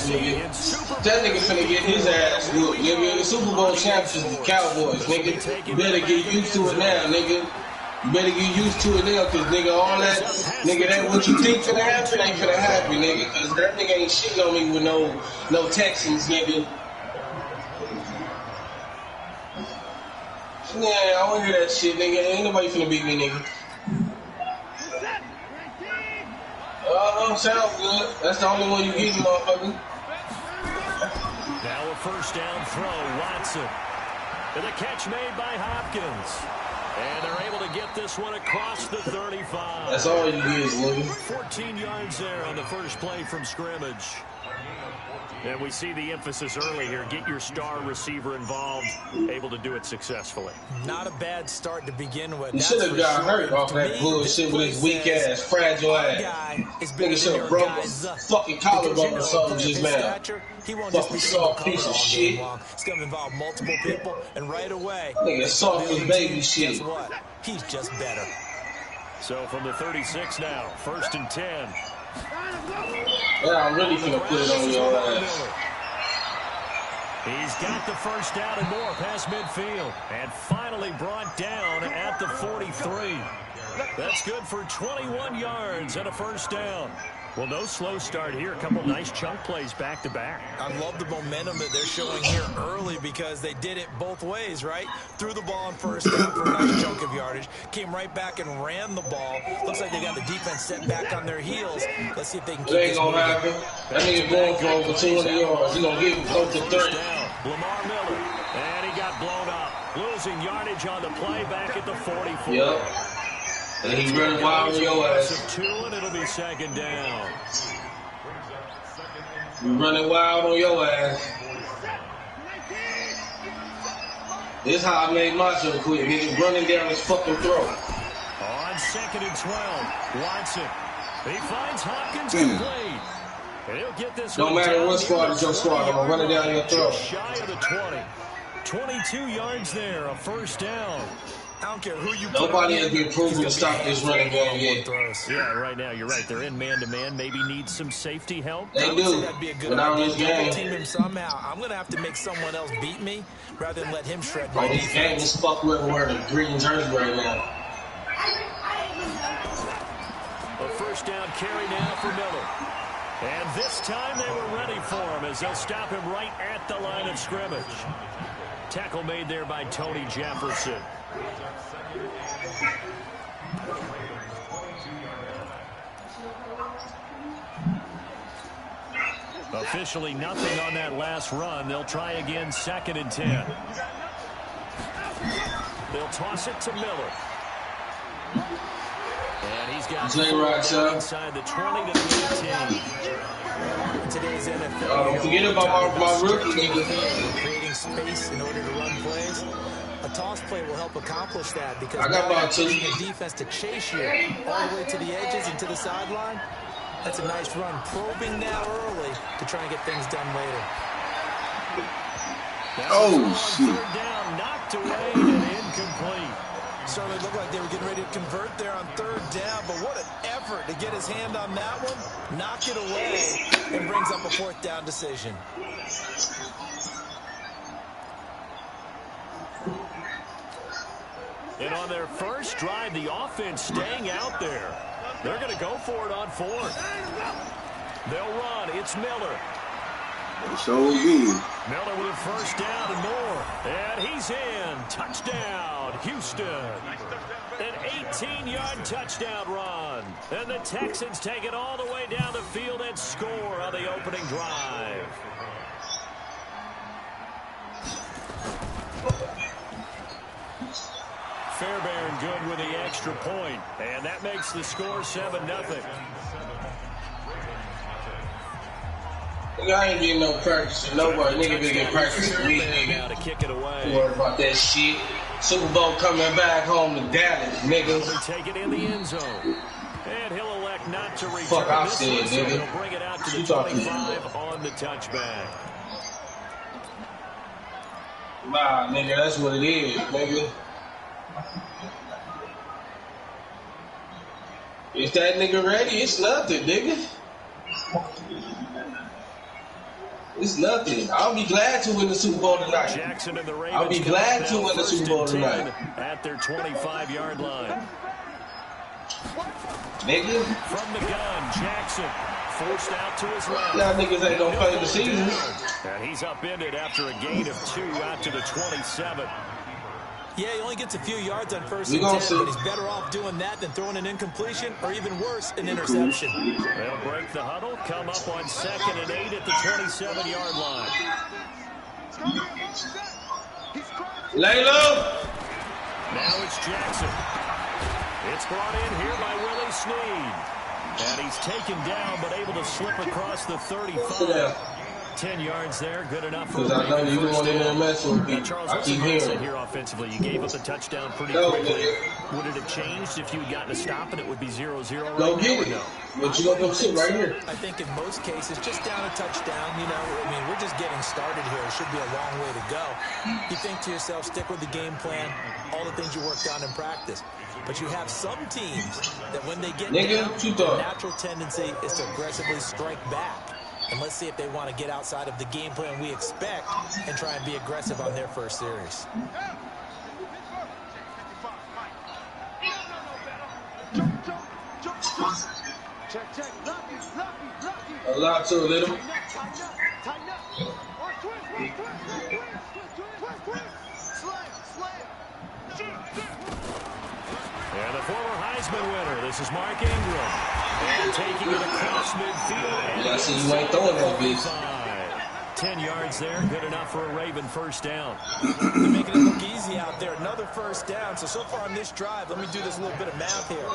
nigga. That nigga finna get his ass whooped, nigga. The Super Bowl champs is the Cowboys, nigga. You better get used to it now, nigga. You better get used to it now, cause nigga, all that, nigga, that what you think finna happen ain't finna happen, nigga. Cause that nigga ain't shitting on me with no Texans, nigga. Yeah, I wanna hear that shit, nigga. Ain't nobody finna beat me, nigga. Sounds good. That's the only one you get, motherfucker. Now a first down throw, Watson. And the catch made by Hopkins. And they're able to get this one across the 35. That's all you get, nigga. 14 yards there on the first play from scrimmage. And we see the emphasis early here. Get your star receiver involved, able to do it successfully. Not a bad start to begin with. He should have got hurt off that bullshit with his weak ass, fragile ass. Nigga should have broke his fucking collarbone or something just now. Fucking soft piece of shit. It's going to involve multiple people, and right away, nigga soft as baby shit. Guess what? He's just better. So from the 36 now, 1st and 10. Yeah, I'm really finna put it on your ass. He's got the first down and more past midfield. And finally brought down at the 43. That's good for 21 yards and a first down. Well, no slow start here. A couple nice chunk plays back-to-back. I love the momentum that they're showing here early because they did it both ways, right? Threw the ball on first down for a nice chunk of yardage. Came right back and ran the ball. Looks like they got the defense set back on their heels. Let's see if they can keep this moving. It ain't gonna happen. That nigga going for over 200 yards. He's gonna get close to 30. Lamar Miller. And he got blown up. Losing yardage on the play back at the 44. Yep. And he's running wild on your ass. 2, and it'll be 2nd down. You running wild on your ass. This is how I made my show quit. Nigga running down his fucking throat. On 2nd and 12, Watson. He finds Hopkins complete. And he'll get this. No matter what squad is your squad, I'm gonna run it down your throat. Just shy of the 20. 22 yards there, a first down. I don't care who you Nobody has been proven to stop this running game yet. Yeah, right now, you're right. They're in man-to-man. Maybe need some safety help. They do. That'd be a good Without idea. this game. Team him somehow. I'm going to have to make someone else beat me rather than let him shred my defense. This game is fucked with wearing a green jersey right now. A first down carry now for Miller. And this time they were ready for him as they'll stop him right at the line of scrimmage. Tackle made there by Tony Jefferson. Officially nothing on that last run. They'll try again, 2nd and 10. They'll toss it to Miller. And he's got inside the 20 to the 18. Today's NFL. Forget about my rookie nigga. Creating space in order to run plays. A toss play will help accomplish that because I got about 2 defense to chase you all the way to the edges and to the sideline. That's a nice run, probing now early to try and get things done later. Oh shit! Down, knocked away and incomplete. Certainly looked like they were getting ready to convert there on 3rd down, but what an effort to get his hand on that one, knock it away, and brings up a 4th down decision. And on their first drive, the offense staying out there. They're going to go for it on 4th. They'll run. It's Miller. So good. Miller with a first down and more. And he's in. Touchdown, Houston. An 18-yard touchdown run. And the Texans take it all the way down the field and score on the opening drive. Fairbairn good with the extra point, and that makes the score 7-0. I ain't getting no practice with nobody. Nigga been getting practice with me, nigga. To kick it away. Don't worry about that shit. Super Bowl coming back home to Dallas, nigga. Take it in the end zone. And he'll elect not to return. Fuck I said, nigga. He'll bring it out to the 25 on the touchback. Nah, nigga, that's what it is, nigga. If that nigga ready, it's nothing, nigga. It's nothing. I'll be glad to win the Super Bowl tonight. Jackson and the Ravens I'll be glad to win the Super Bowl tonight. At their 25-yard line. Nigga. From the gun, Jackson forced out to his left. Y'all niggas ain't gonna play the season. And he's upended after a gain of 2 out to the 27. Yeah, he only gets a few yards on first and 10, but he's better off doing that than throwing an incompletion or even worse, an interception. They'll break the huddle, come up on 2nd and 8 at the 27-yard line. Lay low. Now it's Jackson. It's brought in here by Willie Snead. And he's taken down, but able to slip across the 35. 10 yards there, good enough for I know you want to mess with me. Charles, I keep hearing here offensively. You gave up the touchdown pretty quickly. Would it have changed if you had gotten a stop and it would be 0-0 right now? Get it. But you gonna come sit right here. I think in most cases, just down a touchdown, you know, I mean, we're just getting started here. It should be a long way to go. You think to yourself, stick with the game plan, all the things you worked on in practice. But you have some teams that when they get down, the natural tendency is to aggressively strike back. And let's see if they want to get outside of the game plan we expect and try and be aggressive on their first series. A lot too little. And the former Heisman winner, this is Mark Ingram. And taking it across midfield. Yeah, I see you ain't throwing that bitch. 10 yards there, good enough for a Raven first down. They're making it look easy out there. Another first down. So far on this drive, let me do this little bit of math here.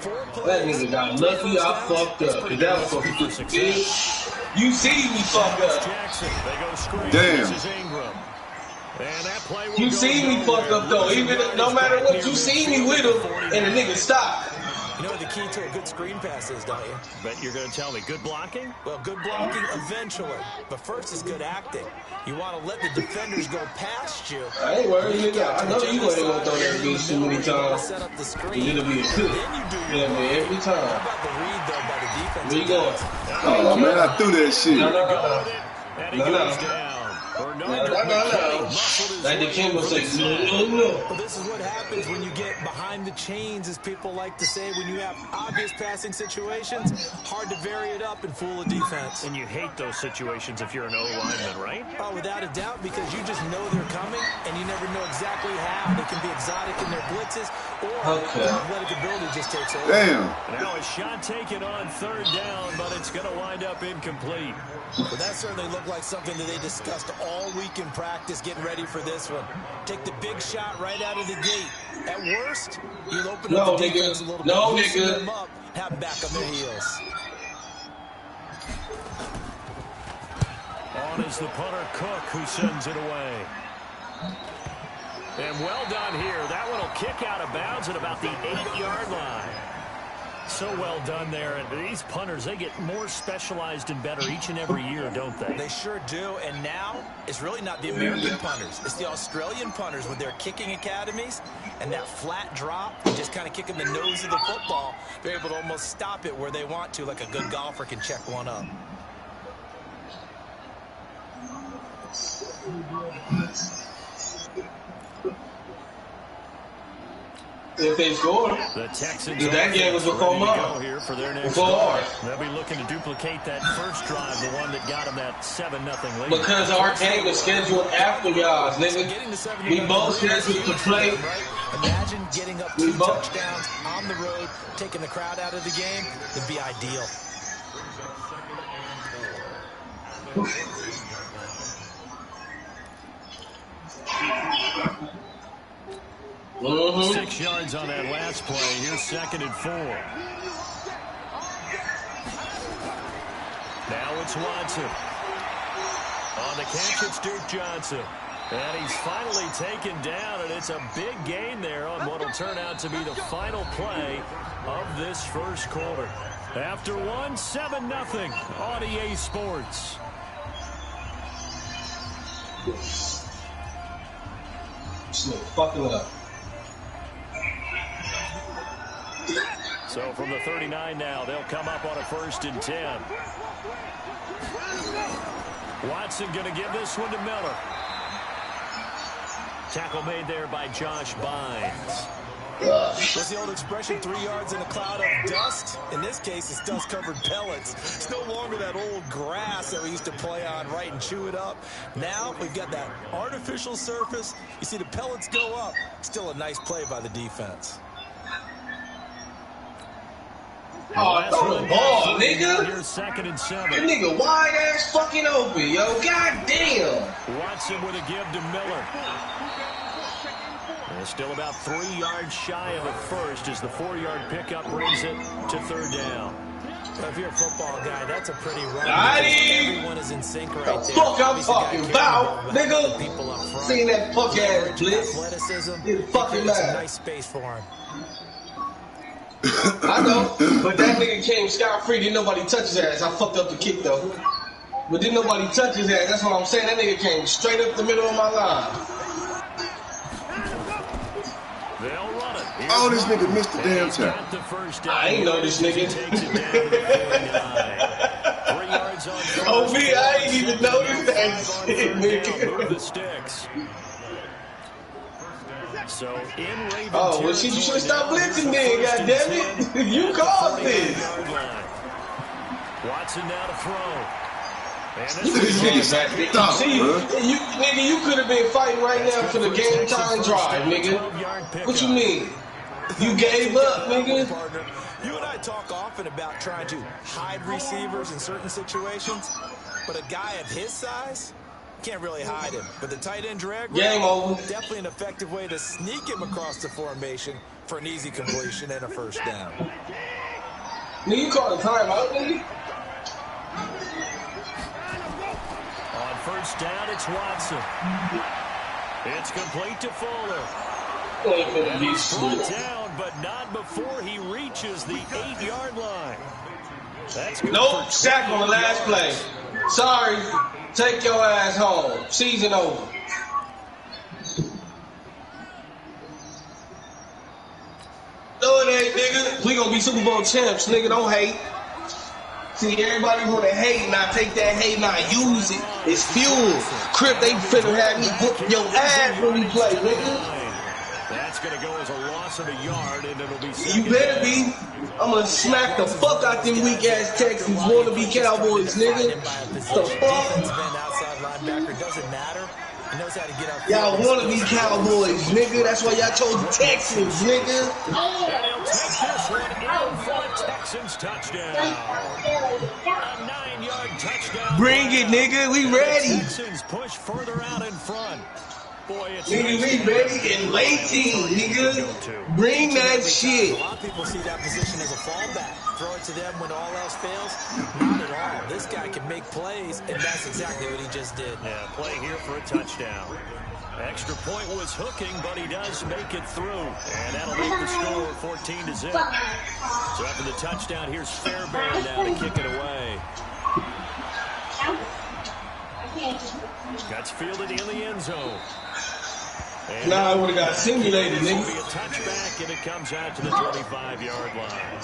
4 plays. That nigga got lucky. I fucked up. That was for success. You see me fuck up. Jackson, they go screen. Damn. This is Ingram. And that play will you see me fuck up though. Even no matter what, you see me with him, and the nigga stop. You know what the key to a good screen pass is, don't you? Bet you're going to tell me. Good blocking? Well, good blocking eventually. But first is good acting. You want to let the defenders go past you. I ain't worried, nigga. I know you ain't going to throw that bitch too many times. Set up the screen. It'll be a pick. Yeah, man, every time. How about the read, though, by the defense? Where you going? Oh, man, I threw that shit. And he goes down. No. Like the king will say, no. Well, this is what happens when you get behind the chains, as people like to say. When you have obvious passing situations, hard to vary it up and fool a defense. And you hate those situations if you're an O-lineman, right? Oh, without a doubt, because you just know they're coming, and you never know exactly how. They can be exotic in their blitzes, or their athletic ability just takes over. Damn. Now a shot taken on 3rd down, but it's going to wind up incomplete. Well, that certainly looked like something that they discussed all week in practice, getting ready for this one. Take the big shot right out of the gate. At worst, you'll open up the defense a little bit. Loosen them up, have them back on their heels. On is the punter, Cook, who sends it away. And well done here. That one will kick out of bounds at about the 8-yard line. So well done there. And these punters, they get more specialized and better each and every year, don't they? They sure do. And now, it's really not the American punters. It's the Australian punters with their kicking academies and that flat drop, just kind of kicking the nose of the football. They're able to almost stop it where they want to, like a good golfer can check one up. If they score, the Texans, that game was before mine. Here for their next before ours. They'll be looking to duplicate that first drive, the one that got them that 7-0 lead. Because our game is scheduled after y'all's, nigga. We both scheduled to play. Imagine getting up 2 touchdowns on the road, taking the crowd out of the game. Would be ideal. Mm-hmm. 6 yards on that last play. Here's 2nd and 4. Now it's Watson. On the catch, it's Duke Johnson. And he's finally taken down, and it's a big gain there on what will turn out to be the final play of this first quarter. After 7-0 on EA Sports. Fucking up. So from the 39 now, they'll come up on a 1st and 10. Watson going to give this one to Miller. Tackle made there by Josh Bynes. What's the old expression, 3 yards in a cloud of dust? In this case, it's dust-covered pellets. It's no longer that old grass that we used to play on, right, and chew it up. Now we've got that artificial surface. You see the pellets go up. Still a nice play by the defense. Oh, throw the ball, nigga. Here's 2nd and 7. That nigga wide ass fucking open, yo. God damn. Watson with a give to Miller. And still about 3 yards shy of a first as the 4-yard pickup brings it to 3rd down. Well, if you're a football guy, that's a pretty run. Everyone is in sync right there. Fuck I'm talking about, nigga. Seeing that fuck ass blitz. Athleticism. It fucking matter. Nice space for him. I know, but that nigga came scot-free. Didn't nobody touch his ass. I fucked up the kick, though. But didn't nobody touch his ass. That's what I'm saying. That nigga came straight up the middle of my line. They'll run it. Oh, this nigga missed the damn tackle. I ain't know this nigga. Oh, me, I ain't even noticed that shit, nigga. Move the sticks. So in Raven oh, well, shit, you should have stopped blitzing then, goddammit. You caused this. Watson now to throw. You nigga, you could have been fighting right now for the game time drive, nigga. What you mean? You gave up, nigga? You and I talk often about trying to hide receivers in certain situations, but a guy of his size can't really hide him. But the tight end drag route, definitely an effective way to sneak him across the formation for an easy completion and a first down. Nigga, you called a timeout, nigga? On first down, it's Watson. It's complete to Fuller. He's brought down, but not before he reaches the 8-yard line. That's good. Nope, sack on the last play. Sorry, take your ass home. Season over. No, it ain't, nigga. We gonna be Super Bowl champs, nigga. Don't hate. See, everybody wanna hate, and I take that hate and I use it. It's fuel. Crip, they finna have me whoop your ass when we play, nigga. That's gonna go as a loss of a yard, and it'll be. You better be. I'm gonna smack the fuck out them weak ass Texans wannabe Cowboys, nigga. The fuck? Y'all wannabe Cowboys, nigga. That's why y'all chose the Texans, nigga. And he'll take this one in for a Texans touchdown. A 9-yard touchdown. Bring it, nigga. We ready. Texans push further out in front. Boy, it's nigga, we ready and waiting, nigga. Bring that shit. A lot of people see that position as a fallback. Throw it to them when all else fails. Not at all. This guy can make plays, and that's exactly what he just did. Yeah, play here for a touchdown. Extra point was hooking, but he does make it through. And that'll make the score 14-0. So after the touchdown, here's Fairbairn now to kick it away. That's fielded in the end zone. Nah, I would have got simulated, nigga. It'll be a touchback, and it comes out to the 25-yard line.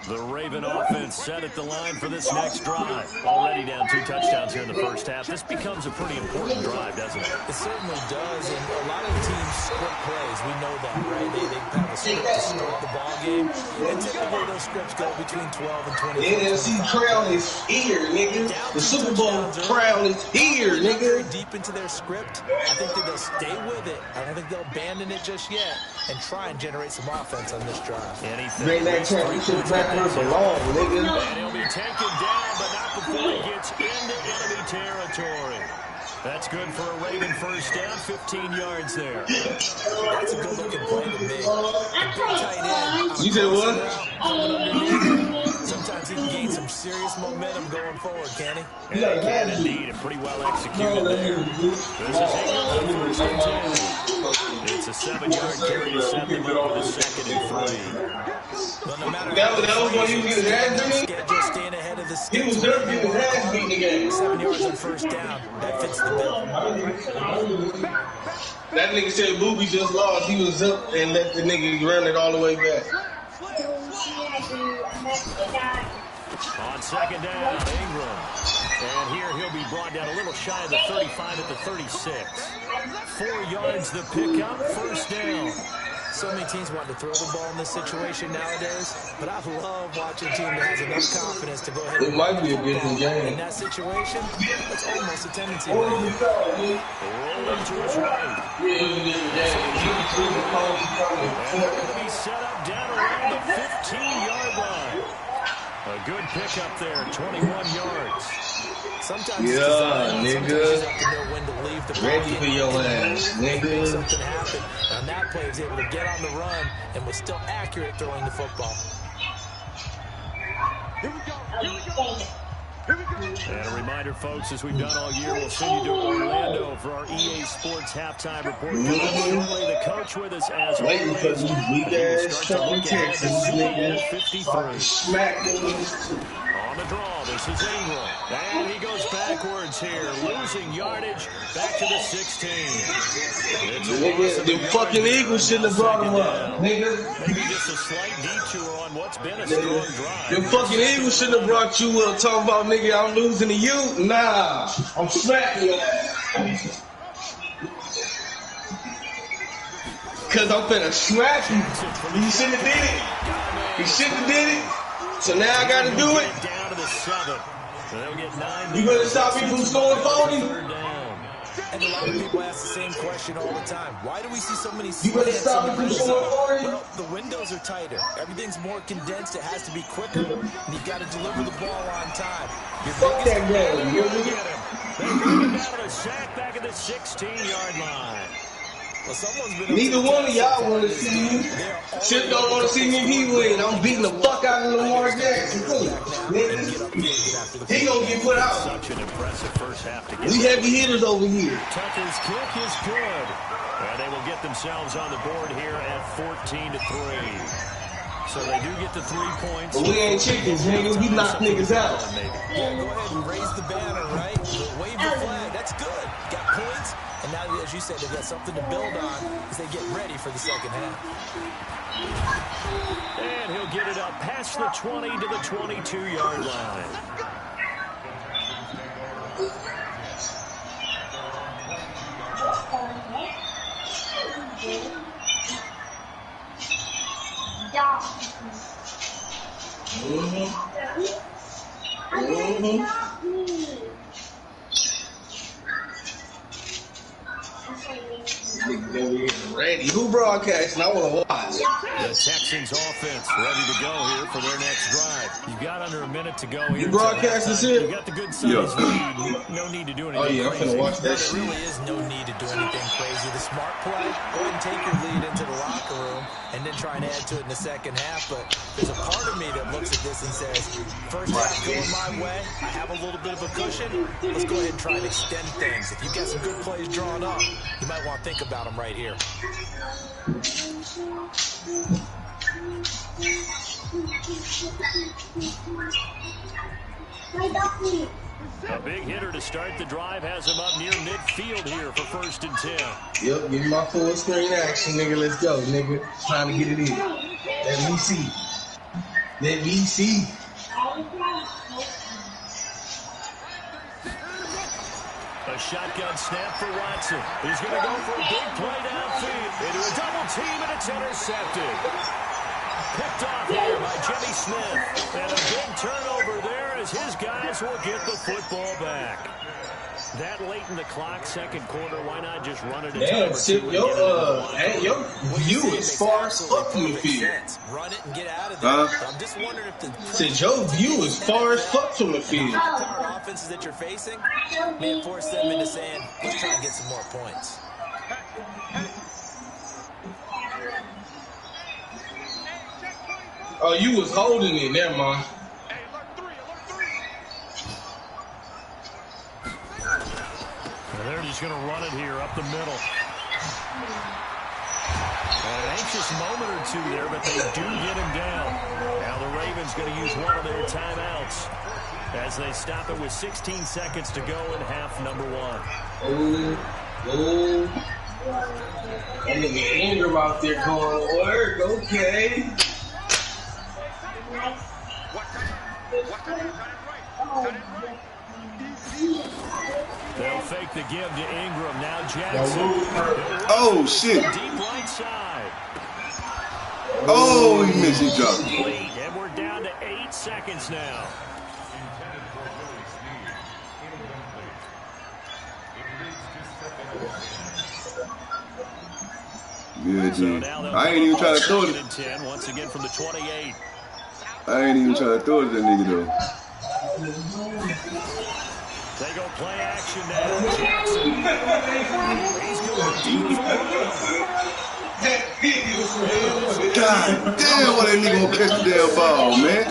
The Raven offense set at the line for this next drive. Already down 2 touchdowns here in the first half. This becomes a pretty important drive, doesn't it? It certainly does, and a lot of the teams script plays. We know that, right? They have a script to start the ball game, and typically those scripts go between 12 and 20. The NFC crown is here, nigga. The Super Bowl crown is here, nigga. Deep into their script, I think that they'll stay with it. I don't think they'll abandon it just yet and try and generate some offense on this drive. Bring that championship back where it belongs, nigga. And he'll be taken down, but not before he gets into enemy territory. That's good for a Raven first down, 15 yards there. That's a good-looking play to me. A big tight end. You said what? Sometimes he can gain some serious momentum going forward, can he? Yeah, he can indeed, and pretty well executed there. This is England first and 10. It's a 7-yard carry to set them up with a 2nd and 3. Well, no matter that was when he was getting his ass beat? Staying ahead of the He was there getting his ass beat in the game. 7 yards on first down. That fits the bill. That nigga said Booby just lost. He was up and let the nigga run it all the way back. On second down, Ingram. And here he'll be brought down a little shy of the 35 at the 36. 4 yards the pickup, first down. So many teams want to throw the ball in this situation nowadays, but I love watching a team that has enough confidence to go ahead and it might be a different game. In that situation, that's almost a tendency. Roll to his right. And he'll be set up down around the 15-yard line. A good pickup there, 21 yards. Sometimes yeah, nigga. You have to know when to leave the ready for your ass, nigga. Something happened. On that play, he was able to get on the run and was still accurate throwing the football. Here we go. And a reminder, folks, as we've done all year, we'll send you to Orlando for our EA Sports halftime report. Shortly, the coach with us as waiting for these weak-ass fucking Texans, nigga. 53. Smack them. On the draw, this is Ingram. And he goes backwards here, losing yardage back to the 16. Nigga, the fucking Eagles shouldn't have brought him up, nigga. Maybe just a slight detour on what's been a strong drive. The fucking Eagles shouldn't have brought you up talking about, nigga, I'm losing to you. Nah, I'm smacking your ass. Cause I'm finna smack you. You shouldn't have did it. You shouldn't have did it. So now I gotta do it. Down to the 7. You gonna stop me from scoring 40? And a lot of people ask the same question all the time. Why do we see so many You gonna stop me from scoring 40? Well, the windows are tighter. Everything's more condensed. It has to be quicker. And you've got to deliver the ball on time. Fuck that game. They bring him down to the sack back at the 16-yard line. Well, someone's been neither one of y'all want to see me. Chip don't want to see me if he win. I'm beating the fuck out of Lamar Jackson. He gonna get put out. Such an impressive first half to get. We heavy hitters over here. Tucker's kick is good. And they will get themselves on the board here at 14-3. So they do get the 3 points. But we ain't chickens, nigga. We knock niggas out. Yeah, go ahead and raise the banner, right? Wave the flag. That's good. Got points. And now, as you said, they've got something to build on as they get ready for the second half. And he'll get it up past the 20 to the 22-yard line. Ready. Who broadcasting? I want to watch. The Texans offense ready to go here for their next drive. You've got under a minute to go here. You broadcast this here? You got the good size lead. No need to do anything. Oh yeah, I'm finna watch that shit. There really is no need to do anything crazy. The smart play, go ahead and take your lead into the locker room and then try and add to it in the second half. But there's a part of me that looks at this and says, first half going my way, I have a little bit of a cushion. Let's go ahead and try and extend things. If you've got some good plays drawn up, you might want to think about them right here. A big hitter to start the drive has him up near midfield here for 1st and 10. Yep, give me my full screen action, nigga. Let's go, nigga. It's time to get it in. Let me see. Let me see. A shotgun snap for Watson. He's going to go for a big play downfield. Into a double team, and it's intercepted. Picked off here by Jimmy Smith. And a big turnover there as his guys will get the football back. That late in the clock, second quarter, why not just run it? Damn, Chip, your view is far as fuck from the field. Run it and get out of there. I'm just wondering if the your view is far as fuck from the field. current offenses that you're facing may force them into saying, let's try and get some more points. Oh, you was holding it, never mind. They're just going to run it here up the middle. An anxious moment or two there, but they do get him down. Now the Ravens going to use one of their timeouts as they stop it with 16 seconds to go in half number 1. That nigga Ingram out there going to work. Okay. They'll fake the give to Ingram. Now Jackson. Oh, shit. Deep right side. Oh, he missed his drop. And we're down to 8 seconds now. Good, So dude. now I ain't even trying to throw it. 10, once again from the 28. I ain't even trying to throw it at that nigga, though. They go play action now. Jackson. He's going deep. God damn, why that nigga won't catch the damn ball, man?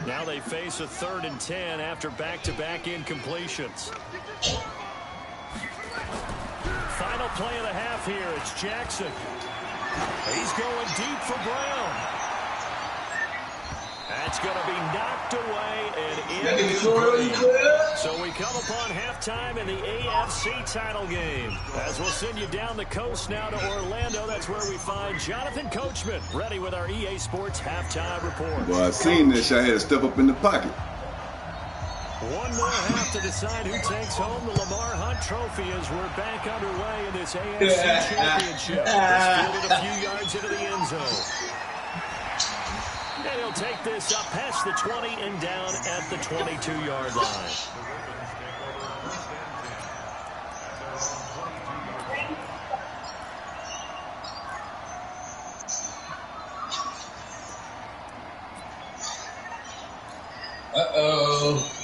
Now they face a 3rd and 10 after back-to-back incompletions. Final play of the half here. It's Jackson. He's going deep for Brown. That's going to be knocked away and in. So we come upon halftime in the AFC title game. As we'll send you down the coast now to Orlando, that's where we find Jonathan Coachman, ready with our EA Sports halftime report. Well, I seen this. I had to step up in the pocket. One more half to decide who takes home the Lamar Hunt Trophy as we're back underway in this AFC Championship. It's fielded a few yards into the end zone. And he'll take this up past the 20 and down at the 22-yard line. Uh-oh.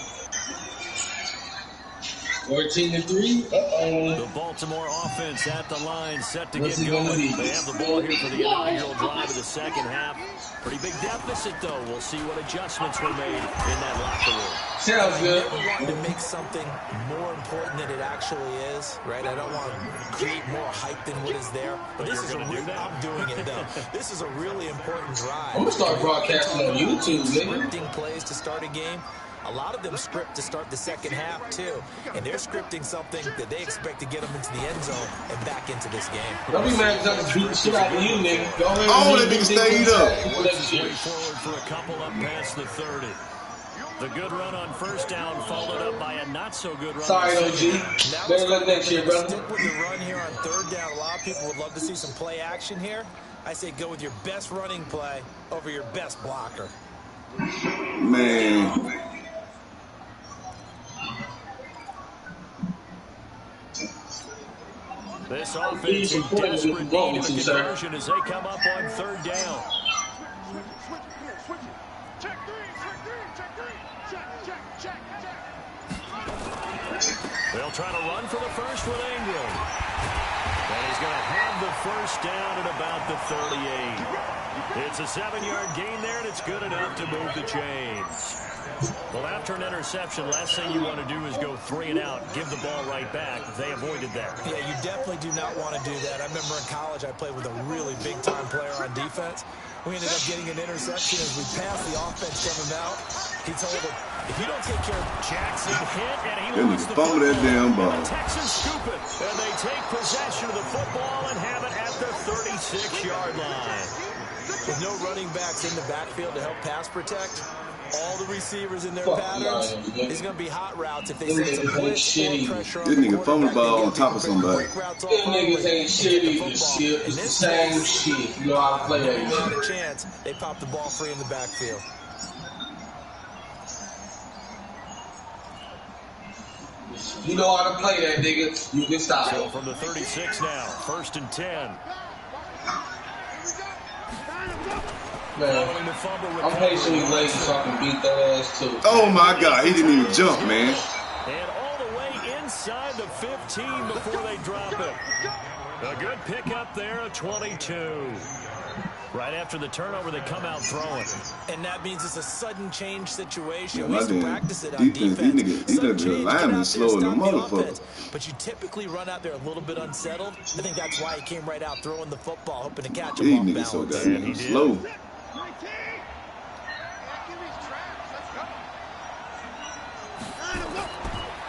14-3. Uh-oh. The Baltimore offense at the line, set to get going. They have the ball here for the inaugural drive of the second half. Pretty big deficit, though. We'll see what adjustments were made in that locker room. Sounds good. I never want to make something more important than it actually is, right? I don't want to create more hype than what is there. But this is a real, I'm doing it, though. This is a really important drive. I'm going to start broadcasting on YouTube, nigga. Scripting plays to start a game. A lot of them script to start the second half, too. And they're scripting something that they expect to get them into the end zone and back into this game. Don't be mad because I just beat the shit out of you, nigga. Go ahead. Oh, that nigga stayed up. Forward for a couple up past the 30. The good run on first down followed up by a not-so-good run. Sorry, OG. Better luck next year, brother. Stick with the run here on third down. A lot of people would love to see some play action here. I say go with your best running play over your best blocker. Man. This offense in desperate need of a conversion as they come up on third down. They'll try to run for the first with Ingram. And he's going to have the first down at about the 38. It's a 7-yard gain there, and it's good enough to move the chains. Well, after an interception, last thing you want to do is go 3 and out, give the ball right back. They avoided that. Yeah, you definitely do not want to do that. I remember in college I played with a really big-time player on defense. We ended up getting an interception as we passed the offense from him out. He told him, if you don't take care of Jackson hit, and he lost the football. That damn ball. The Texans scoop it, and they take possession of the football and have it at the 36-yard line. With no running backs in the backfield to help pass protect, all the receivers in their patterns, it's going to be hot routes if they see some blitz or pressure on the nigga fumble the ball on top of somebody. Them niggas ain't shit either. It's the same shit. You know how to play that Not a shit. chance. They pop the ball free in the backfield. You know how to play that, nigga. You can stop So it. from the 36 now, 1st and 10. Man, I'm patiently waiting so I can beat their ass too. Oh my God, he didn't even jump, man. And all the way inside the 15 before they drop it. A good pickup there, a 22. Right after the turnover, they come out throwing. And that means it's a sudden change situation. Yeah, We used to practice it on defense. These niggas linemen slow in the motherfucker. But you typically run out there a little bit unsettled. I think that's why he came right out throwing the football, hoping to catch him These off niggas so balance. goddamn slow.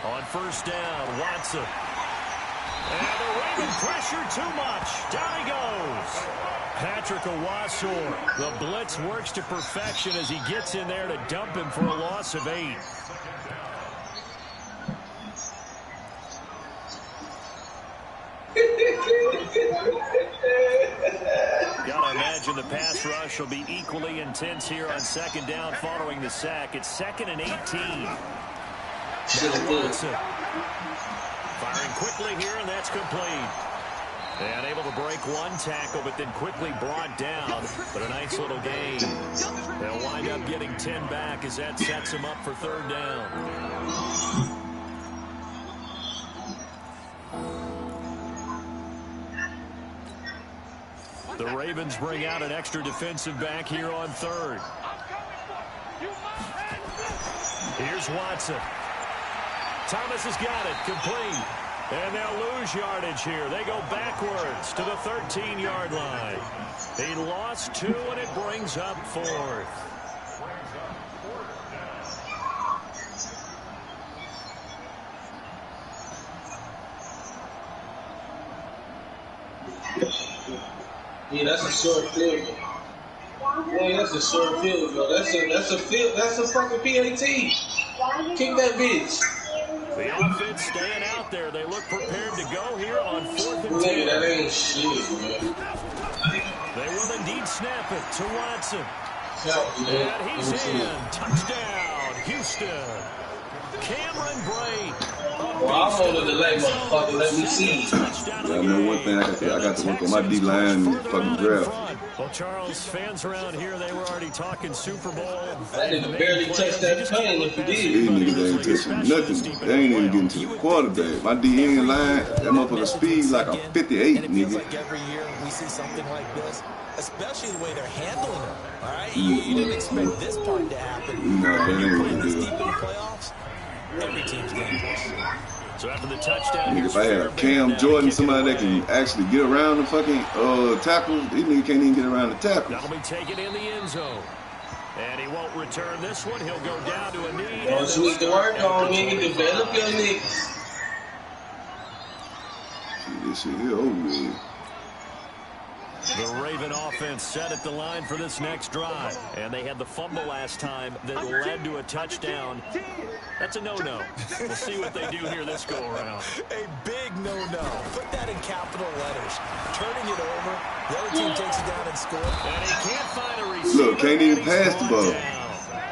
On first down, Watson. And the Raven pressure too much. Down he goes. Patrick Owasor. The blitz works to perfection as he gets in there to dump him for a loss of 8. Gotta imagine the pass rush will be equally intense here on second down following the sack. It's 2nd and 18. Watson. Firing quickly here, and that's complete. And able to break one tackle, but then quickly brought down. But a nice little gain. They'll wind up getting 10 back as that sets them up for 3rd down. The Ravens bring out an extra defensive back here on 3rd. Here's Watson. Thomas has got it, complete. And they'll lose yardage here. They go backwards to the 13-yard line. He lost 2, and it brings up 4th. Yeah, that's a short field goal. Yeah, that's a short field goal. That's a fucking PAT. Kick that bitch. The offense staying out there. They look prepared to go here on 4th and 10. Nigga, that ain't shit, man. They will indeed snap it to Watson. And he's in. Touchdown, Houston. Cameron Brate. Well, I'm on the delay, motherfucker. Let me see. I know one thing. I got to work on my D-line in the fucking draft. Well, Charles, fans around here, they were already talking Super Bowl. That nigga barely touched that plane if he did. These niggas ain't touching nothing. They ain't even getting to the quarterback. My D ain't line, that motherfucker speed like a 58, and it feels nigga. like every year we see something like this, especially the way they're handling it. All right, you didn't expect this part to happen. No, that ain't Playing what this they deep in do. the playoffs, every team's dangerous. So after the touchdown, Nigga, if I had a Cam Jordan, somebody that can actually get around the fucking tackles, these niggas can't even get around the tackles. That'll be taken in the end zone. And he won't return this one. He'll go down to a knee. Don't you need to work on, nigga. Develop your niggas. This shit here over with. The Raven offense set at the line for this next drive. And they had the fumble last time that led to a touchdown. That's a no-no. We'll see what they do here this go-around. A big no-no. Put that in capital letters. Turning it over, the other team takes it down and scores. And he can't find a receiver. Look, can't even pass the ball.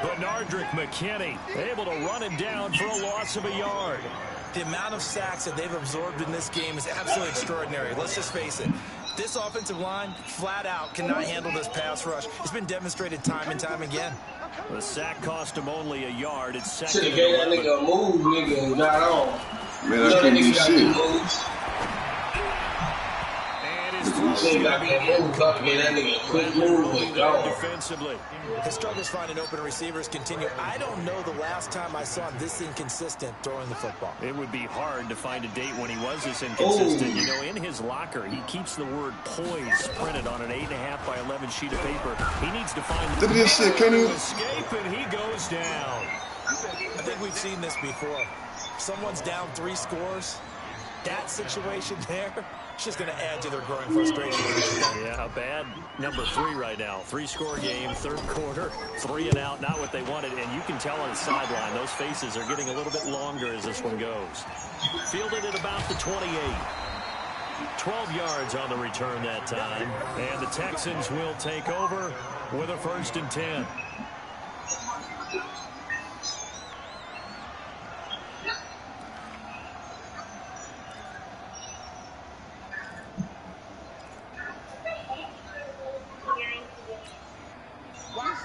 Bernardrick McKinney able to run him down for a loss of a yard. The amount of sacks that they've absorbed in this game is absolutely extraordinary. Let's just face it. This offensive line, flat out, cannot handle this pass rush. It's been demonstrated time and time again. The sack cost him only a yard. It's second. Should've gave that nigga a move, nigga, and got on. Man, I couldn't do shit. Defensively. His struggles finding open receivers continue. I don't know the last time I saw him this inconsistent throwing the football. It would be hard to find a date when he was this inconsistent. You know, in his locker, he keeps the word poise printed on an 8.5 by 11 sheet of paper. He needs to find Look at this shit, can he? escape, and he goes down. I think we've seen this before. Someone's down 3 scores. That situation there, it's just going to add to their growing frustration. Yeah, bad number 3 right now. 3-score game, 3rd quarter, 3 and out, not what they wanted. And you can tell on the sideline, those faces are getting a little bit longer as this one goes. Fielded at about the 28. 12 yards on the return that time. And the Texans will take over with a 1st and 10.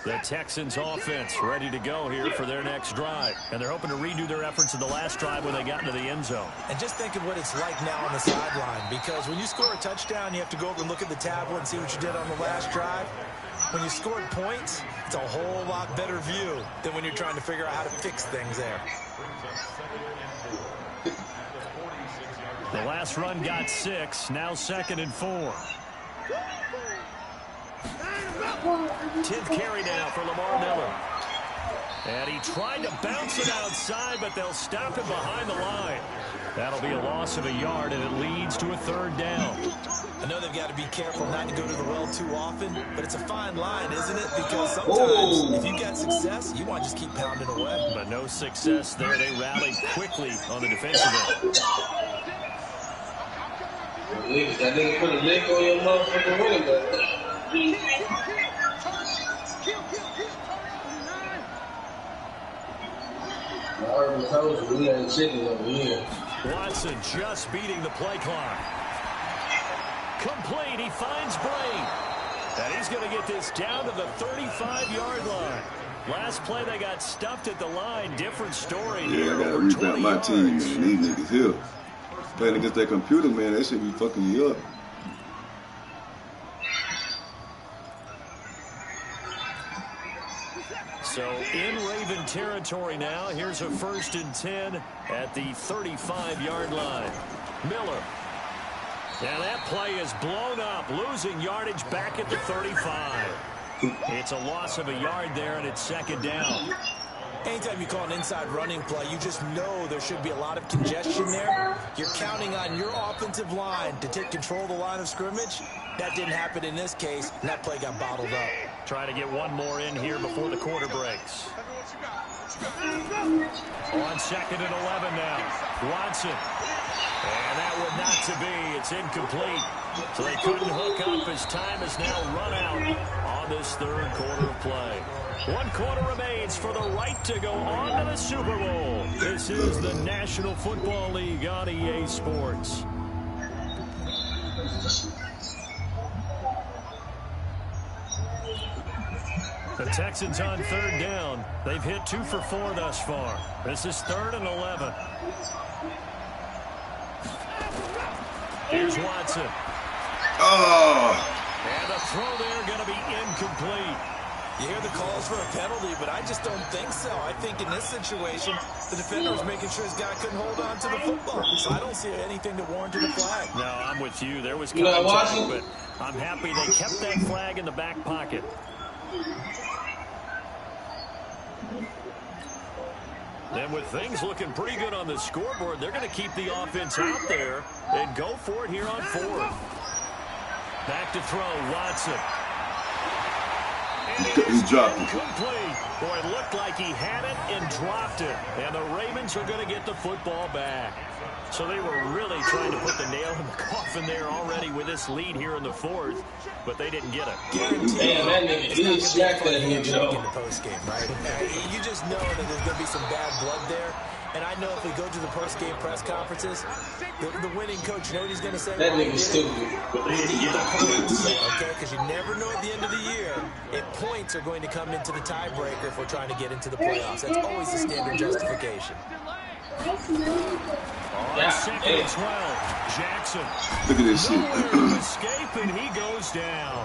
The Texans offense ready to go here for their next drive. And they're hoping to redo their efforts in the last drive when they got into the end zone. And just think of what it's like now on the sideline, because when you score a touchdown, you have to go over and look at the tablet and see what you did on the last drive. When you scored points, it's a whole lot better view than when you're trying to figure out how to fix things there. The last run got 6, now 2nd and 4. 10th carry now for Lamar Miller. And he tried to bounce it outside, but they'll stop it behind the line. That'll be a loss of a yard, and it leads to a 3rd down. I know they've got to be careful not to go to the well too often, but it's a fine line, isn't it? Because sometimes if you've got success, you want to just keep pounding away. But no success there. They rallied quickly on the defensive end. That nigga put a lick on your motherfucking running back. I already told you, we ain't chicken over here. Watson just beating the play clock. Complete. He finds Brain. And he's going to get this down to the 35-yard line. Last play, they got stuffed at the line. Different story. Yeah, I got to rebound my team, man. These niggas here. Playing against that computer, man, that should be fucking you up. So in Raven territory now. Here's a 1st and 10 at the 35-yard line. Miller. And that play is blown up, losing yardage back at the 35. It's a loss of a yard there, and it's 2nd down. Anytime you call an inside running play, you just know there should be a lot of congestion there. You're counting on your offensive line to take control of the line of scrimmage. That didn't happen in this case, and that play got bottled up. Try to get one more in here before the quarter breaks. On 2nd and 11 now. Watson. And that would not to be. It's incomplete. So they couldn't hook up as time has now run out on this 3rd quarter of play. 1 quarter remains for the right to go on to the Super Bowl. This is the National Football League on EA Sports. The Texans on 3rd down. They've hit 2 for 4 thus far. This is 3rd and 11. Here's Watson. Oh! And the throw there going to be incomplete. You hear the calls for a penalty, but I just don't think so. I think in this situation, the defender was making sure his guy couldn't hold on to the football. So I don't see anything that warranted a flag. No, I'm with you. There was contact, but I'm happy they kept that flag in the back pocket. And with things looking pretty good on the scoreboard, they're going to keep the offense out there and go for it here on 4th. Back to throw, Watson. He dropped it. Complete. Boy, it looked like he had it and dropped it. And the Ravens are going to get the football back. So they were really trying to put the nail in the coffin there already with this lead here in the 4th, but they didn't get it. Damn, that nigga did smack that nigga, though. In the postgame, right? You just know that there's going to be some bad blood there. And I know if we go to the post-game press conferences, the winning coach, you know what he's going to say? That nigga's stupid. Okay, because you never know at the end of the year if points are going to come into the tiebreaker if we're trying to get into the playoffs. That's always the standard justification. On 2nd and 12, Jackson. Look at this shit. Escape, and he goes down.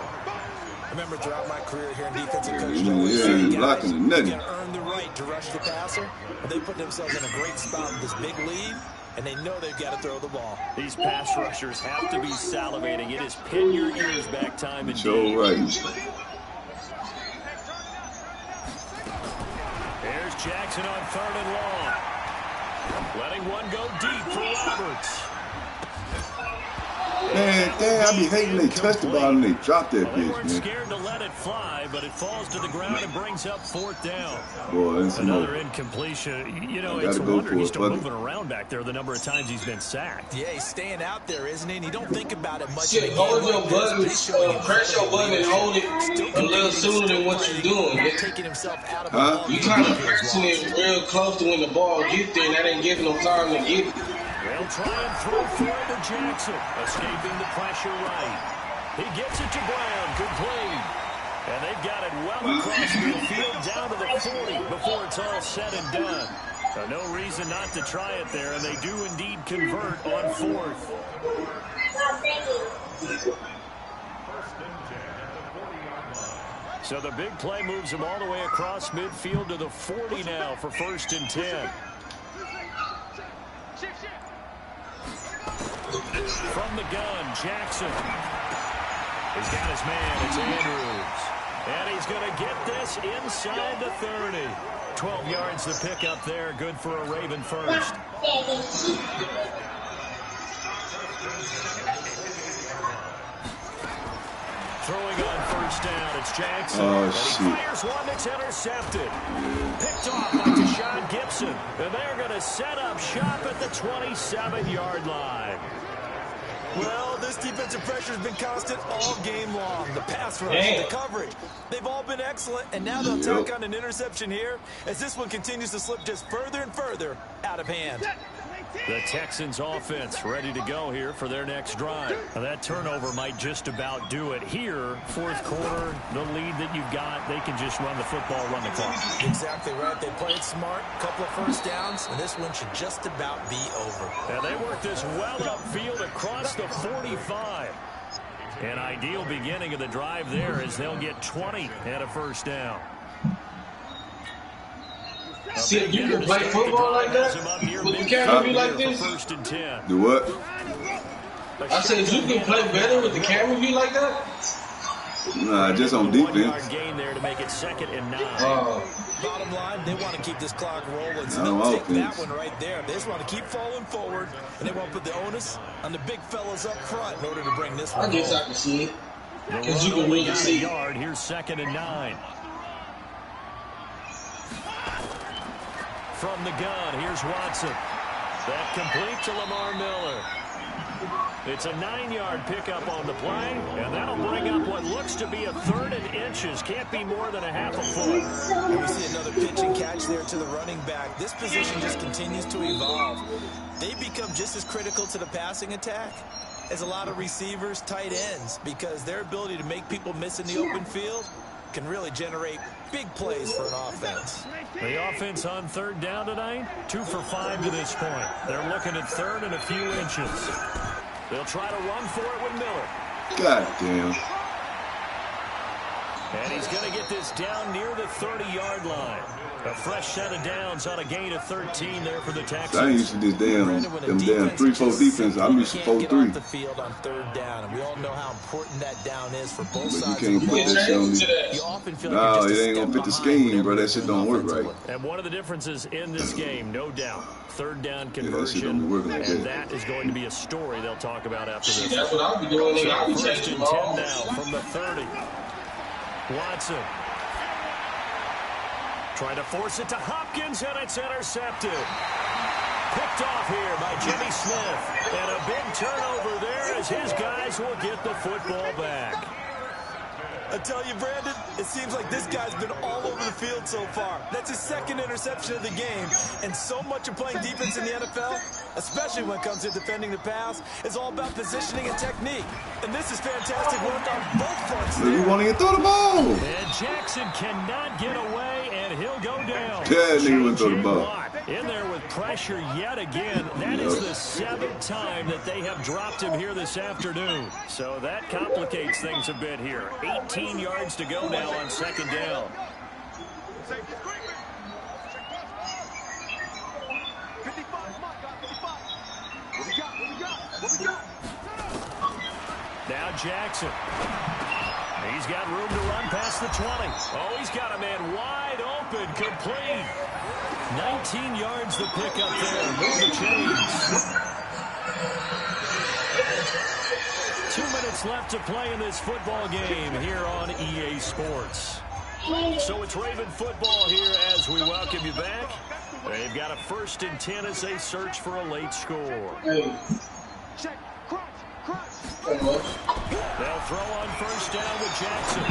Remember, throughout my career here in defensive coaching, he's blocking the nugget. You got to earn the right to rush the passer. But they put themselves in a great spot with this big lead, and they know they've got to throw the ball. These pass rushers have to be salivating. It is pin your ears back time indeed. Joe right. There's Jackson on 3rd and long. Letting one go deep for Roberts. Man, damn, I be hating they touch the ball and they drop that They bitch, weren't man. scared to let it fly, but it falls to the ground and brings up 4th down. Boy, that's Another incompletion. You know, it's a wonder he's still moving around back there the number of times he's been sacked. Yeah, he's staying out there, isn't he? And you don't think about it much. Shit, hold your button, press your button and hold it a little sooner than what you're doing. Taking himself out of the Huh? You kind of pressing it real close to when the ball gets there, and that ain't giving no time to get it. They'll try and throw for it to Jackson, escaping the pressure right. He gets it to Brown, complete. And they've got it well across the field down to the 40 before it's all said and done. So no reason not to try it there, and they do indeed convert on 4th. So the big play moves him all the way across midfield to the 40 now for 1st and 10. From the gun, Jackson. He's got his man, it's Andrews. And he's going to get this inside the 30. 12 yards to pick up there. Good for a Raven first. Throwing on first down, it's Jackson. Oh, and he shit. fires one that's intercepted. Picked off by Deshaun Gibson. And they're going to set up shop at the 27-yard line. Well, this defensive pressure has been constant all game long. The pass rush, the coverage, they've all been excellent. And now they'll tack on an interception here as this one continues to slip just further and further out of hand. The Texans offense ready to go here for their next drive. Now that turnover might just about do it here. Fourth quarter, the lead that you've got, they can just run the football, run the clock. Exactly right. They played smart, couple of first downs, and this one should just about be over. And they work this well upfield across the 45. An ideal beginning of the drive there as they'll get 20 and a first down. See if you can play football like that with the camera view like this. Do what? I said you can play better with the camera view like that. Nah, just on defense. Gain there to make it 2nd and 9. Bottom line, they want to keep this clock rolling, so they'll take that one right there. They just want to keep falling forward, and they want to put the onus on the big fellas up front in order to bring this one I guess home. I can see it. Because you can really see. Yard. Here's 2nd and 9. From the gun, here's Watson. That complete to Lamar Miller. It's a 9-yard pickup on the play, and that'll bring up what looks to be a 3rd and inches. Can't be more than a half a foot. And we see another pitch and catch there to the running back. This position just continues to evolve. They become just as critical to the passing attack as a lot of receivers, tight ends, because their ability to make people miss in the open field can really generate big plays for an offense. The offense on 3rd down tonight, 2 for 5 to this point. They're looking at 3rd and a few inches. They'll try to run for it with Miller. God damn. And he's going to get this down near the 30-yard line. A fresh set of downs on a gain of 13 there for the Texans. I ain't used to this damn 3-4 defense. I'm used to 4-3. The field on 3rd down, and we all know how important that down is for both But sides. you can't put that shit on me. You often feel like No, you're just it ain't gonna fit the scheme, bro. That shit don't work right. And one of the differences in this game, no doubt, 3rd down Yeah, that shit conversion, don't be working like and that. that is going to be a story they'll talk about after this. That's what I'll be doing. Nigga. I'll be 1st changing and my 10 arms. now from the 30. Watson. Trying to force it to Hopkins, and it's intercepted. Picked off here by Jimmy Smith. And a big turnover there as his guys will get the football back. I tell you, Brandon, it seems like this guy's been all over the field so far. That's his 2nd interception of the game. And so much of playing defense in the NFL, especially when it comes to defending the pass, is all about positioning and technique. And this is fantastic work on both fronts there. You won't even throw the ball. And Jackson cannot get away, and he'll go down. Yeah, nigga wouldn't throw the ball. In there with pressure yet again. That is the 7th time that they have dropped him here this afternoon. So that complicates things a bit here. 18 yards to go now on 2nd down. Now Jackson. He's got room to run past the 20. Oh, he's got a man wide open, complete. 19 yards to pick up there. Move the chains. 2 minutes left to play in this football game here on EA Sports. So it's Raven football here as we welcome you back. They've got a 1st and 10 as they search for a late score. They'll throw on 1st down with Jackson.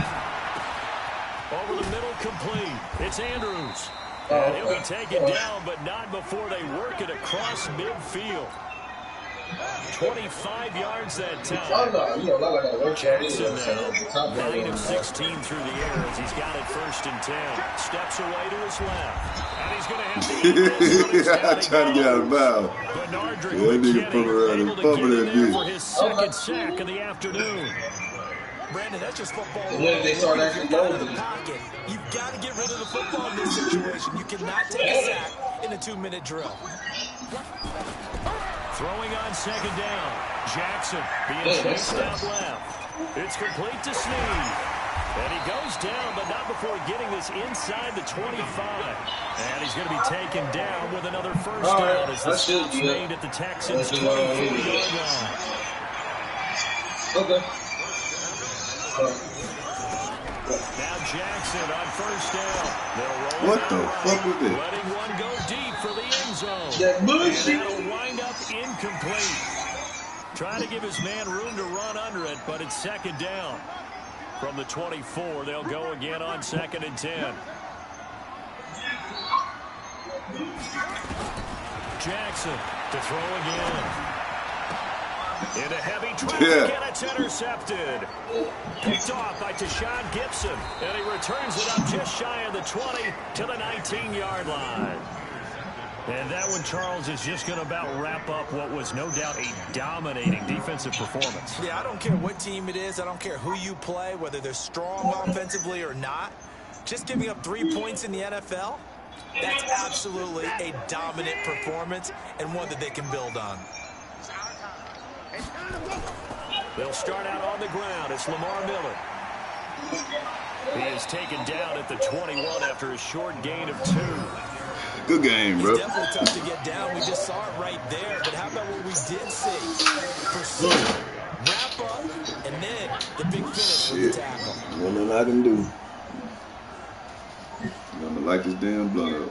Over the middle, complete. It's Andrews. And he'll be taken down, but not before they work it across midfield. 25 yards that time. Jackson now, 9 of 16 through the air as he's got it 1st and 10. Steps away to his left. And he's going to have to eat this. I tried to get out of bounds. Bernard Yeah, that nigga pump around and pumping that bitch. for his 2nd sack of the afternoon. Brandon, that's just football. When they start actually Out of the moving. pocket. You've got to get rid of the football in this situation. You cannot take a sack in a 2-minute drill. Throwing on 2nd down. Jackson being chased out left. It's complete to Snead. And he goes down, but not before getting this inside the 25. And he's going to be taken down with another first down as the stop's made at the Texans' 24-yard line. Okay. Now Jackson on first down. They'll roll What the fuck was this? letting one go deep for the end zone. That bullshit. And that'll wind up incomplete. Trying to give his man room to run under it, but it's second down. From the 24, they'll go again on 2nd and 10. Jackson to throw again. In a heavy traffic, and it's intercepted. Picked off by Tashawn Gibson, and he returns it up just shy of the 20 to the 19-yard line. And that one, Charles, is just going to about wrap up what was no doubt a dominating defensive performance. Yeah, I don't care what team it is. I don't care who you play, whether they're strong offensively or not. Just giving up 3 points in the NFL, that's absolutely a dominant performance and one that they can build on. They'll start out on the ground. It's Lamar Miller. He is taken down at the 21 after a short gain of 2. Good game, bro. It's definitely tough to get down. We just saw it right there. But how about what we did see? Pursue, wrap up, and then the big finish with the tackle. Nothing I can do. Nothing like this damn blood.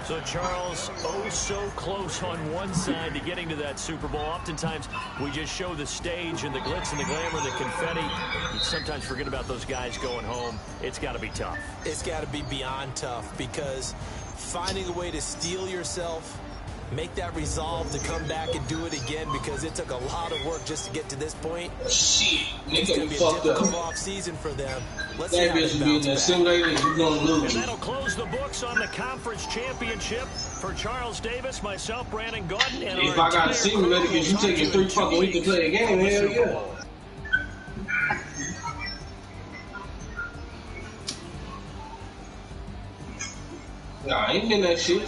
So, Charles, oh so close on one side to getting to that Super Bowl. Oftentimes, we just show the stage and the glitz and the glamour, the confetti. You sometimes forget about those guys going home. It's got to be tough. It's got to be beyond tough because finding a way to steel yourself, make that resolve to come back and do it again because it took a lot of work just to get to this point. Shit, It's going to be a difficult off-season for them. Let's see that how they bitch will be in bounce that back. simulator, you're going to lose. And that'll close the books on the conference championship. For Charles Davis, myself, Brandon Gordon, and If I got a simulator, because you taking 3 fucking weeks to play a game, hell yeah. Nah, I ain't in that shit.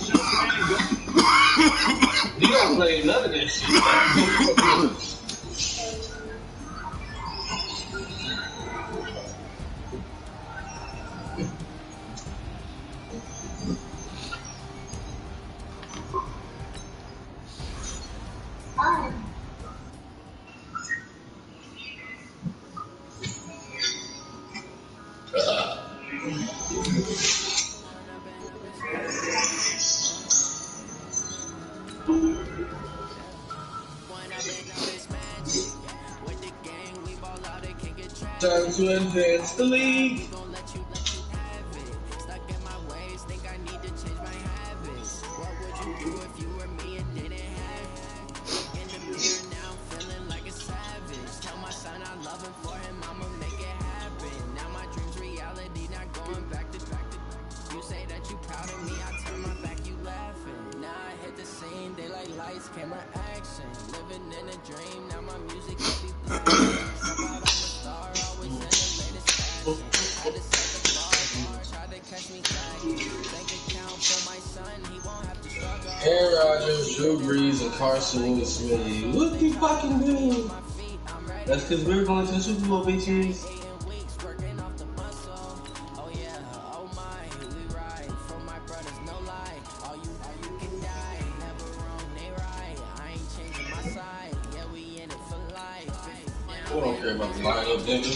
You don't play none of that shit. Time to advance the league. Aaron Rodgers, Drew Brees, and Carson Wentz. What you fucking doing? That's because we're going to the Super Bowl, bitches. I don't care about the lineup, nigga.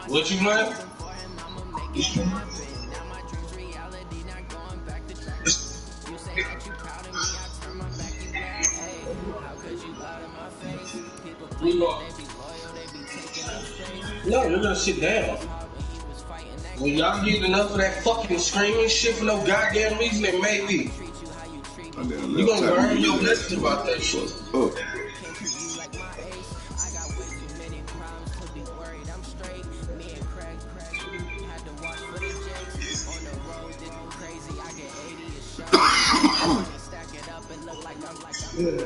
What you playing? No, you're gonna sit down. When y'all get enough of that fucking screaming shit for no goddamn reason, it may be. You gonna learn your lesson about that shit. Oh. Man,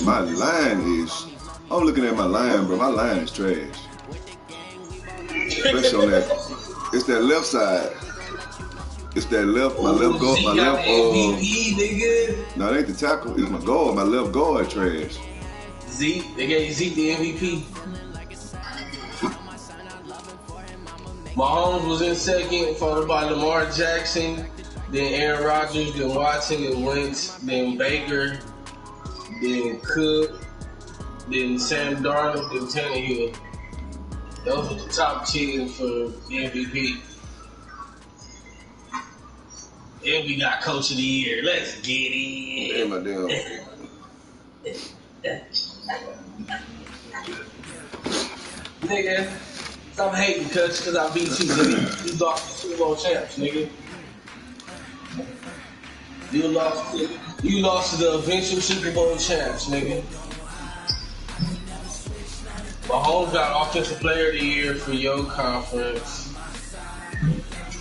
my line is. I'm looking at my line, bro. My line is trash. Especially on that. It's that left side. It's that left. My left guard. My left. MVP, nigga. No, it ain't the tackle. It's my guard. My left guard trash. Zeke. They gave Zeke the MVP. Mahomes was in second, followed by Lamar Jackson, then Aaron Rodgers, then Watson, then Wentz, then Baker, then Cook, then Sam Darnold, then Tannehill. Those were the top 10 for the MVP. And we got Coach of the Year. Let's get it. Damn, my damn. Nigga, stop hating, cuz I beat you, nigga. You lost the Super Bowl champs, nigga. You lost to the eventual Super Bowl champs, nigga. Mahomes got Offensive Player of the Year for your conference.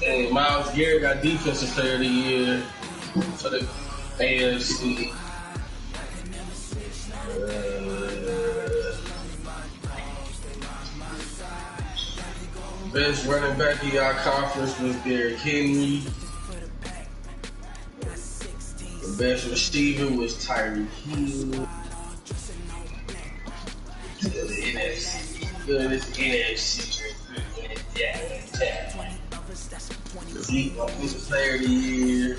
And Myles Garrett got Defensive Player of the Year for the AFC. Best running back in y'all conference was Derrick Henry. The best receiver was Tyreek Hill. Good as NFC. Zeke, Offensive Player of the Year.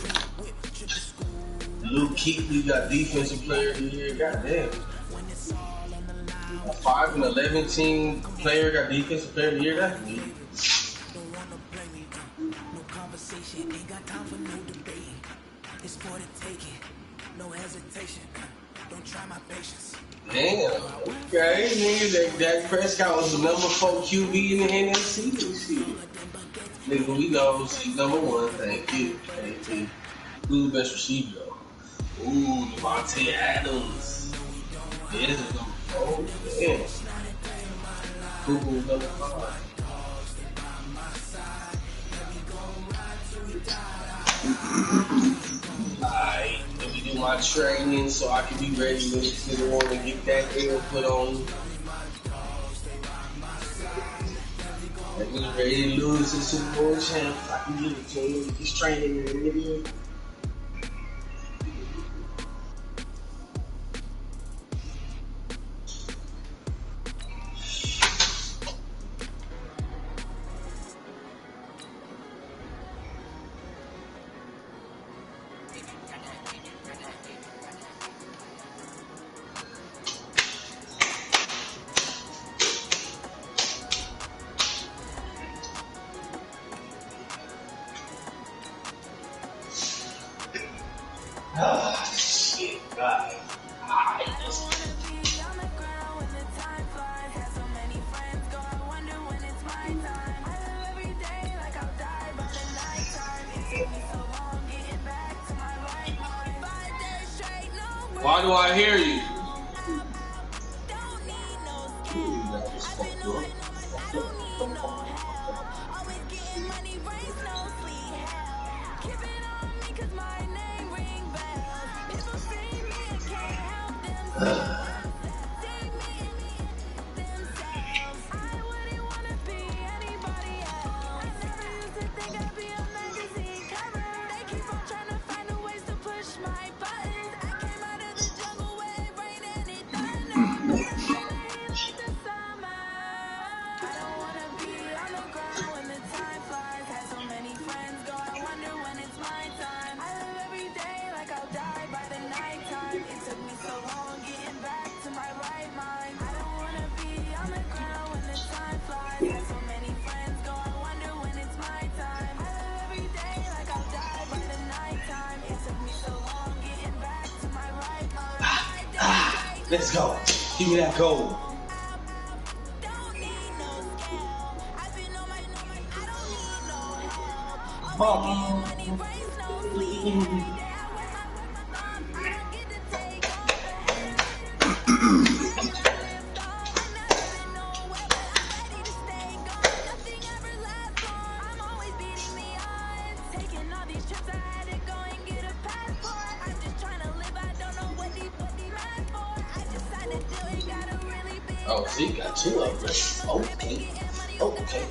Luke Kuechly got Defensive Player of the Year. Goddamn. A 5 and 11 team player got Defensive Player of the Year. That's me. Damn. Okay, nigga, Dak Prescott was the number 4 QB in the NFC this year. Nigga, we know he's number 1. Thank you. Thank you. Who's the best receiver, though? Ooh, Devontae Adams. Yeah, this is number 4. Damn. Cooper was number 5. Alright, let me do my training so I can be ready when this nigga want to get that air put on. Let me ready to lose this Super Bowl champ. I can give it to him with this training, nigga. Ah, shit, God. Why do I hear you? Let's go. Give me that goal. Oh, see, got 2 upgrades. Okay. Okay.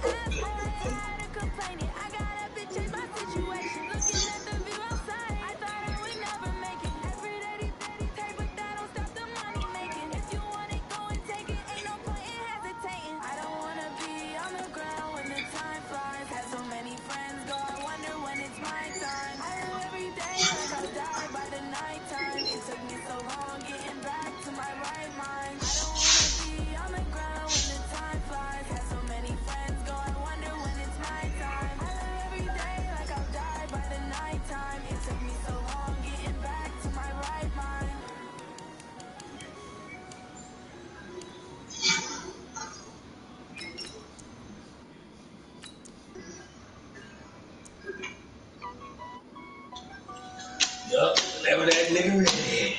Yup, whatever that nigga ready.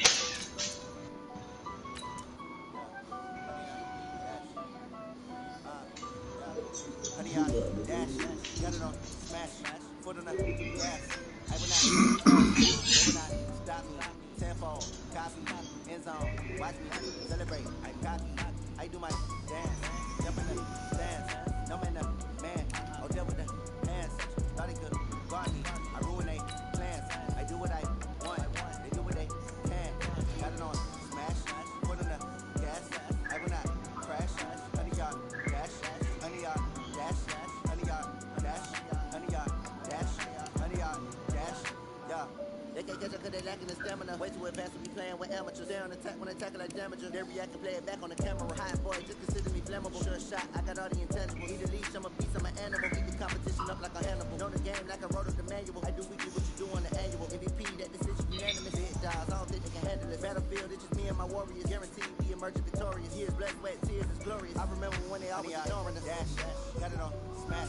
Honey, I dash, got it on, smash, foot on the gas. I will not crash, they will not stop me. Tenfold, copy, end zone, watch me celebrate. I'm cocky, I do my dance, jump in the stands. No man, the man, I'll deal with the hands. Thought he could guard me, I ruin they plans. I do what I want, they do what they can. Got it on, smash, foot on the gas. I will not crash, honey, y'all dash, honey, y'all dash, honey, y'all dash, honey, y'all dash, honey, y'all dash, yeah. They can't catch up cause they lacking the stamina. Way too advanced to be playing with amateurs. They on attack when they tackle like damager. They react and play it back on the camera. Hot boy, just consider me flammable. Sure shot, I got all the intangibles. Need a leash, I'm a beast, I'm an animal. Keep the competition up like a Hannibal. Know the game like I wrote up the manual. I do weekly what you do on the annual. MVP, that decision unanimous. Big dials, I don't think they can handle it. Battlefield, it's just me and my warriors. Guaranteed we emerging victorious. Years, blood, sweat, tears, it's glorious. I remember when they always ignoring us. Dash, got it on, smash,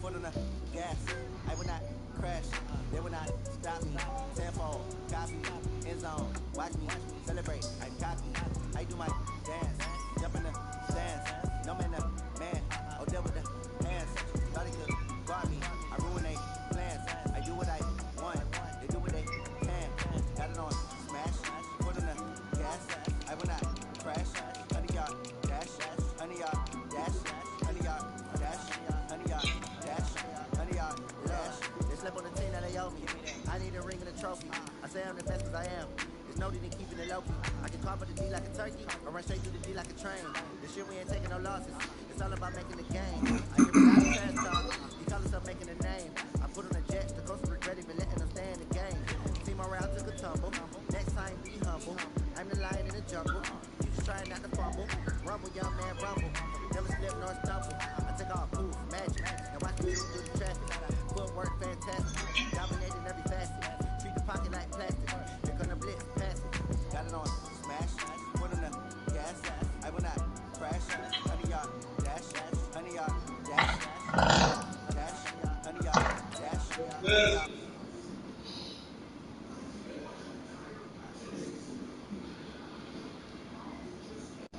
foot on the gas. I will not crash, they will not stop me. Tenfold, copy, end zone, watch me celebrate. I'm cocky, I do my dance, jump in the stands. No man, the man, I'll deal with the hands. Thought he could guard me, I ruin they plans. I do what I want, they do what they can. Got it on, smash, foot on the gas. I will not crash, honey, y'all dash, honey, y'all dash, honey, y'all dash, honey, y'all dash, honey, y'all dash. They slept on the team, now they owe me. I need a ring and a trophy. I say I'm the best cause I am. There's no need in keeping it low key. I can carve the D like a turkey, or run straight through the D like a train. This year we ain't taking no losses. It's all about making the game. I hear a lot of trash talk. You call yourself making a name. I put on the jet, the coast regret even letting them stay in the game. Team around took a tumble. Next time be humble. I'm the lion in the jungle. You just trying not to fumble. Rumble, young man, rumble. Never slip nor stumble. I take all proof, magic. Now watch me shoot through the traffic. Footwork fantastic. Dominating every facet. Treat the pocket like plastic. They're gonna blitz, pass it. Got it on, smash. Foot on the gas. I will not crash. Honey, y'all dash. Honey, y'all dash. Dash. Honey, y'all dash.